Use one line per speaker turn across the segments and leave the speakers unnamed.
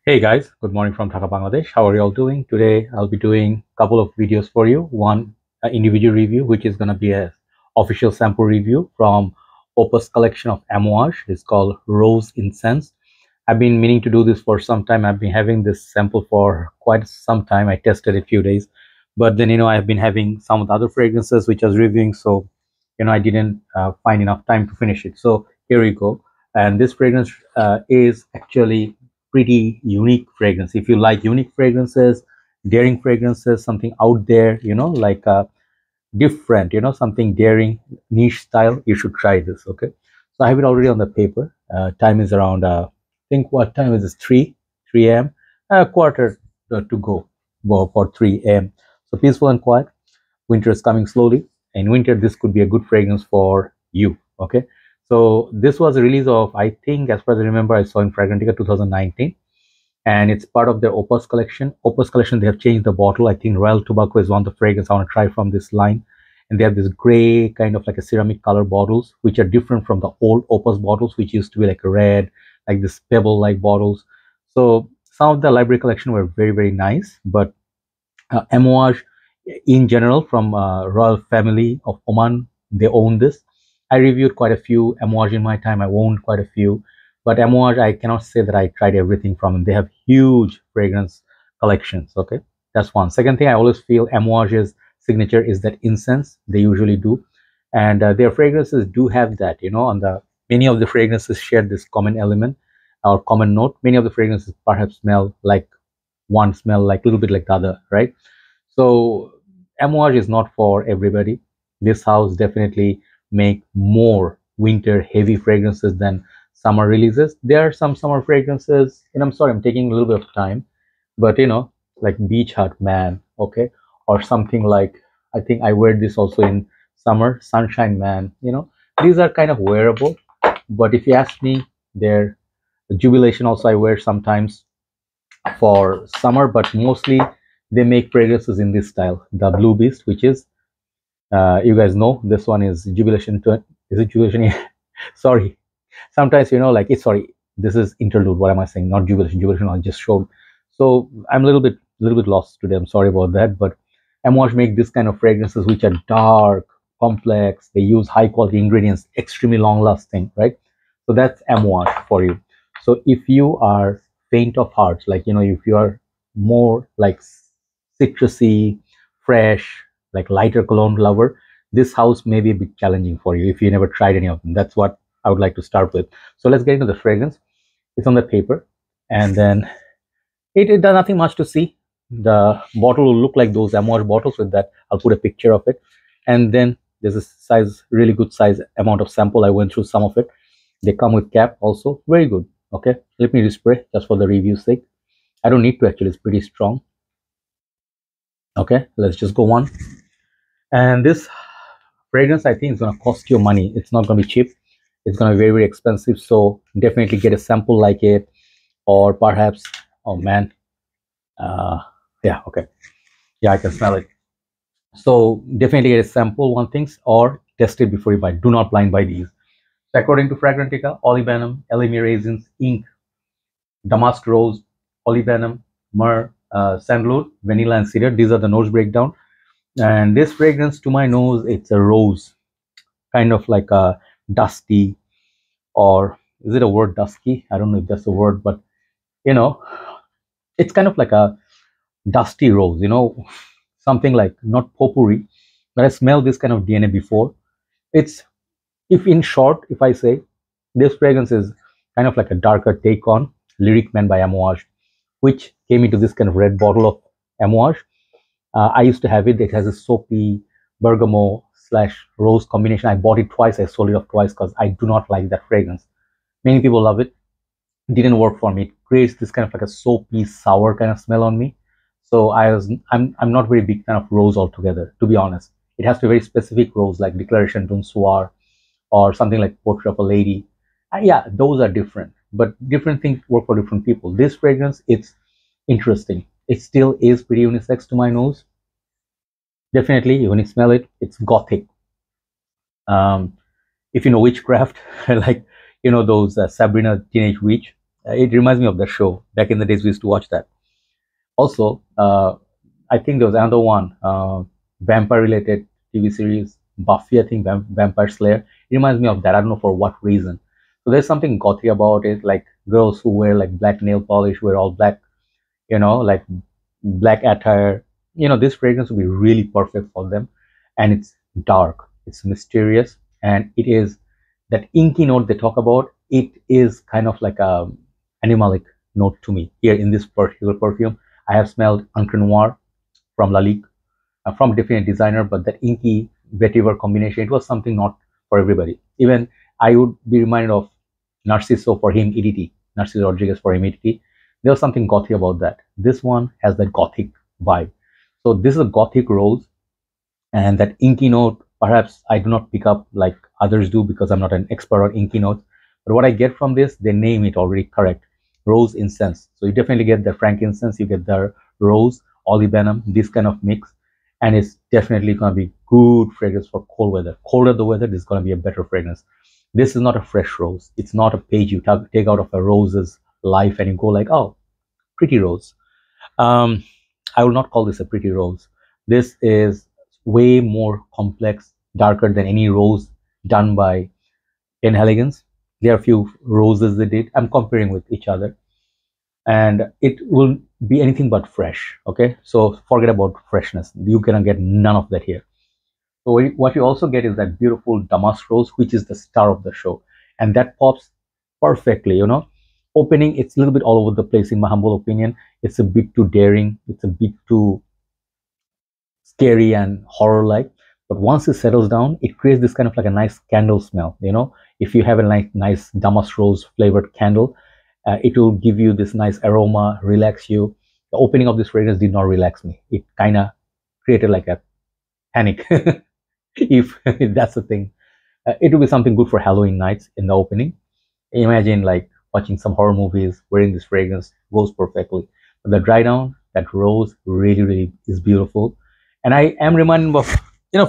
Hey guys, good morning from Dhaka, Bangladesh. How are you all doing? Today I'll be doing a couple of videos for you. One individual review, which is going to be a official sample review from Opus collection of Amouage. It's called Rose Incense. I've been meaning to do this for some time. I've been having this sample for quite some time. I tested a few days, but then I've been having some of the other fragrances which I was reviewing, so I didn't find enough time to finish it. So here we go. And this fragrance is actually pretty unique fragrance. If you like unique fragrances, daring fragrances, something out there, like different, something daring, niche style, you should try this. Okay, so I have it already on the paper. Time is around I think, what time is this? 3 a.m. A quarter to go for 3 a.m. So peaceful and quiet. Winter is coming slowly. In winter, this could be a good fragrance for you. Okay, so this was a release of, I think, as far as I remember, I saw in Fragrantica 2019, and it's part of their Opus collection. Opus collection, they have changed the bottle. I think Royal Tobacco is one of the fragrance I want to try from this line. And they have this gray kind of like a ceramic color bottles, which are different from the old Opus bottles, which used to be like a red, like this pebble-like bottles. So some of the library collection were very, very nice, but Amouage in general, from royal family of Oman, they own this. I reviewed quite a few Amouage in my time. I owned quite a few, but Amouage, I cannot say that I tried everything from them. They have huge fragrance collections. Okay, that's one. Second thing, I always feel Amouage's signature is that incense they usually do, and their fragrances do have that. On the many of the fragrances share this common element or common note. Many of the fragrances perhaps smell like one, smell like a little bit like the other, right? So Amouage is not for everybody. This house definitely make more winter heavy fragrances than summer releases. There are some summer fragrances, and I'm sorry, I'm taking a little bit of time, but like Beach Hut Man, okay, or something like, I think I wear this also in summer, Sunshine Man. These are kind of wearable, but if you ask me, they're Jubilation also I wear sometimes for summer, but mostly they make fragrances in this style. The Blue Beast, which is, you guys know, this one is Jubilation. Is it Jubilation? Sorry. Sometimes, like, it's, sorry, this is interlude. What am I saying? Not Jubilation. Jubilation I just showed. So I'm a little bit lost today. I'm sorry about that. But Amouage make this kind of fragrances which are dark, complex. They use high quality ingredients, extremely long lasting, right? So that's Amouage for you. So if you are faint of hearts, like, if you are more like citrusy, fresh, like lighter cologne lover, this house may be a bit challenging for you if you never tried any of them. That's what I would like to start with. So let's get into the fragrance. It's on the paper, and then it does nothing much to see. The bottle will look like those Amouage bottles. With that, I'll put a picture of it. And then there's a size, really good size amount of sample. I went through some of it. They come with cap also, very good. Okay, let me respray just for the review's sake. I don't need to, actually, it's pretty strong. Okay, let's just go on. And this fragrance, I think, is going to cost you money. It's not going to be cheap. It's going to be very, very expensive. So definitely get a sample like it, or perhaps, oh man, yeah, okay, yeah, I can smell it. So definitely get a sample, one thing, or test it before you buy. Do not blind buy these. So according to Fragrantica, olibanum, elemi raisins, ink, damask rose, olibanum, myrrh, sandalwood, vanilla, and cedar. These are the nose breakdown. And this fragrance, to my nose, it's a rose, kind of like a dusty, or is it a word, dusky? I don't know if that's a word, but it's kind of like a dusty rose, something like, not potpourri, but I smelled this kind of DNA before. It's, if in short, if I say, this fragrance is kind of like a darker take on Lyric Man by Amouage, which came into this kind of red bottle of Amouage. I used to have it. It has a soapy bergamot / rose combination. I bought it twice. I sold it off twice because I do not like that fragrance. Many people love it. It didn't work for me. It creates this kind of like a soapy, sour kind of smell on me. So I'm not very big fan of rose altogether, to be honest. It has to be very specific rose, like Declaration d'un Soir, or something like Portrait of a Lady. Yeah, those are different, but different things work for different people. This fragrance, it's interesting. It still is pretty unisex to my nose. Definitely, when you smell it, it's gothic. If you know witchcraft, like those Sabrina Teenage Witch, It reminds me of the show. Back in the days, we used to watch that. Also, I think there was another one, vampire-related TV series, Buffy. I think Vampire Slayer. It reminds me of that. I don't know for what reason. So there's something gothic about it, like girls who wear like black nail polish, wear all black, like black attire. This fragrance would be really perfect for them. And it's dark, it's mysterious, and it is that inky note they talk about. It is kind of like a animalic note to me. Here in this particular perfume, I have smelled Encre Noir from Lalique, from a different designer, but that inky vetiver combination, it was something not for everybody. Even I would be reminded of Narciso for him EDT, Narciso Rodriguez for him EDT. There was something gothic about that. This one has that gothic vibe. So this is a gothic rose, and that inky note, perhaps I do not pick up like others do because I'm not an expert on inky notes. But what I get from this, they name it already correct, rose incense. So you definitely get the frankincense, you get the rose, olibanum, this kind of mix, and it's definitely going to be good fragrance for cold weather. Colder the weather, this is going to be a better fragrance. This is not a fresh rose. It's not a page you take out of a rose's life and you go like, oh, pretty rose. I will not call this a pretty rose. This is way more complex, darker than any rose done by Ken Elegance. There are a few roses they did. I'm comparing with each other, and it will be anything but fresh. Okay, so forget about freshness. You cannot get none of that here. So what you also get is that beautiful damask rose, which is the star of the show, and that pops perfectly. Opening, it's a little bit all over the place in my humble opinion. It's a bit too daring. It's a bit too scary and horror-like. But once it settles down, it creates this kind of like a nice candle smell. If you have a nice damask rose flavored candle, it will give you this nice aroma, relax you. The opening of this fragrance did not relax me. It kind of created like a panic, if that's the thing. It will be something good for Halloween nights in the opening. Imagine like watching some horror movies, wearing this fragrance, goes perfectly. But the dry down, that rose really, really is beautiful. And I am reminded of,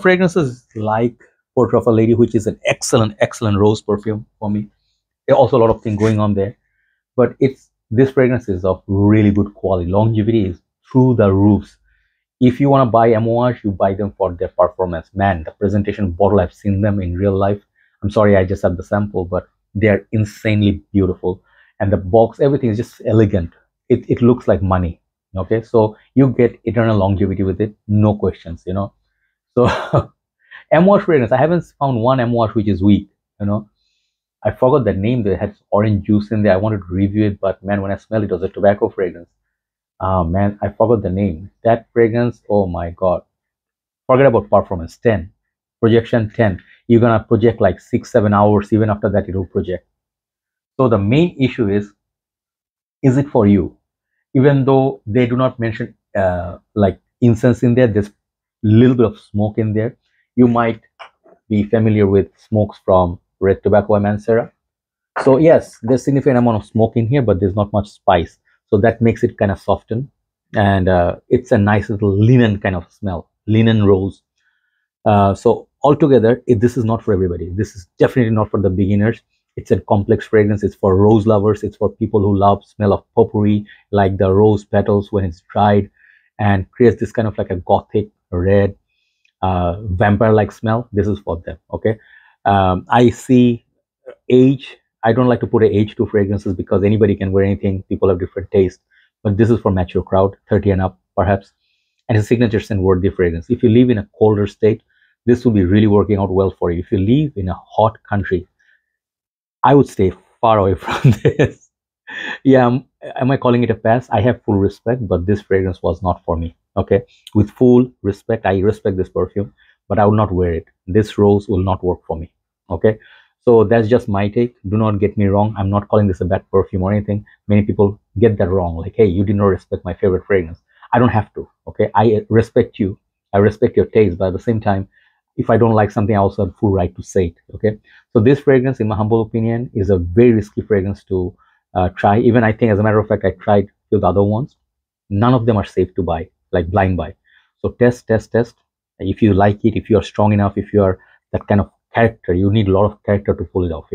fragrances like Portrait of a Lady, which is an excellent, excellent rose perfume for me. There are also a lot of things going on there. But this fragrance is of really good quality. Longevity is through the roofs. If you want to buy Amouage, you buy them for their performance. Man, the presentation bottle, I've seen them in real life. I'm sorry, I just have the sample, but they're insanely beautiful. And the box, everything is just elegant. It looks like money. Okay, so you get eternal longevity with it, no questions, So Amouage fragrance, I haven't found one Amouage which is weak, I forgot the name. They had orange juice in there. I wanted to review it, but man, when I smelled it, it was a tobacco fragrance. Man, I forgot the name. That fragrance, oh my God. Forget about performance. 10. Projection 10. You're going to project like 6-7 hours. Even after that, it will project. So the main issue is it for you? Even though they do not mention like incense in there, there's a little bit of smoke in there. You might be familiar with smokes from red tobacco and Mancera. So yes, there's significant amount of smoke in here, but there's not much spice. So that makes it kind of soften. And it's a nice little linen kind of smell, linen rose. So altogether, this is not for everybody. This is definitely not for the beginners. It's a complex fragrance. It's for rose lovers. It's for people who love smell of potpourri, like the rose petals when it's dried, and creates this kind of like a gothic red vampire-like smell. This is for them. Okay. I see age. I don't like to put an age to fragrances because anybody can wear anything. People have different tastes. But this is for mature crowd, 30 and up perhaps. And it's a signature scent worthy fragrance. If you live in a colder state, this will be really working out well for you. If you live in a hot country, I would stay far away from this. Yeah, am I calling it a pass? I have full respect, but this fragrance was not for me. Okay, with full respect, I respect this perfume, but I will not wear it. This rose will not work for me. Okay, so that's just my take. Do not get me wrong. I'm not calling this a bad perfume or anything. Many people get that wrong. Like, hey, you did not respect my favorite fragrance. I don't have to. Okay, I respect you. I respect your taste, but at the same time, if I don't like something, I also have full right to say it. Okay, so this fragrance, in my humble opinion, is a very risky fragrance to try. Even I think, as a matter of fact, I tried a few of the other ones. None of them are safe to buy, like blind buy. So test. If you like it, if you are strong enough, if you are that kind of character, you need a lot of character to pull it off.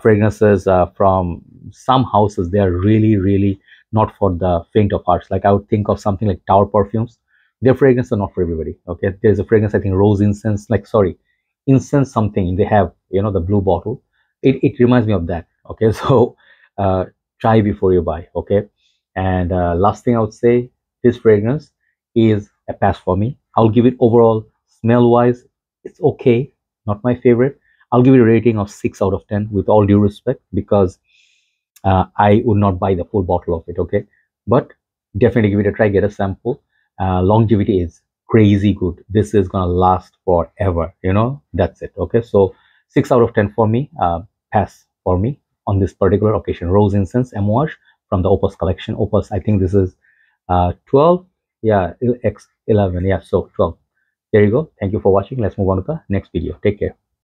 fragrances from some houses. They are really not for the faint of hearts. Like I would think of something like Tower Perfumes. Their fragrances are not for everybody. Okay, there's a fragrance, I think rose incense, like sorry, incense something. They have, you know, the blue bottle. It reminds me of that. Okay, so try before you buy. Okay, and last thing I would say, this fragrance is a pass for me. I'll give it overall smell wise, it's okay, not my favorite. I'll give it a rating of 6 out of 10 with all due respect, because I would not buy the full bottle of it. Okay, but definitely give it a try, get a sample. Longevity is crazy good. This is gonna last forever, you know. That's it. Okay, so 6 out of 10 for me. Pass for me on this particular occasion. Rose Incense Amouage from the Opus collection. Opus, I think this is 12. Yeah, X11. Yeah, so 12. There you go. Thank you for watching. Let's move on to the next video. Take care.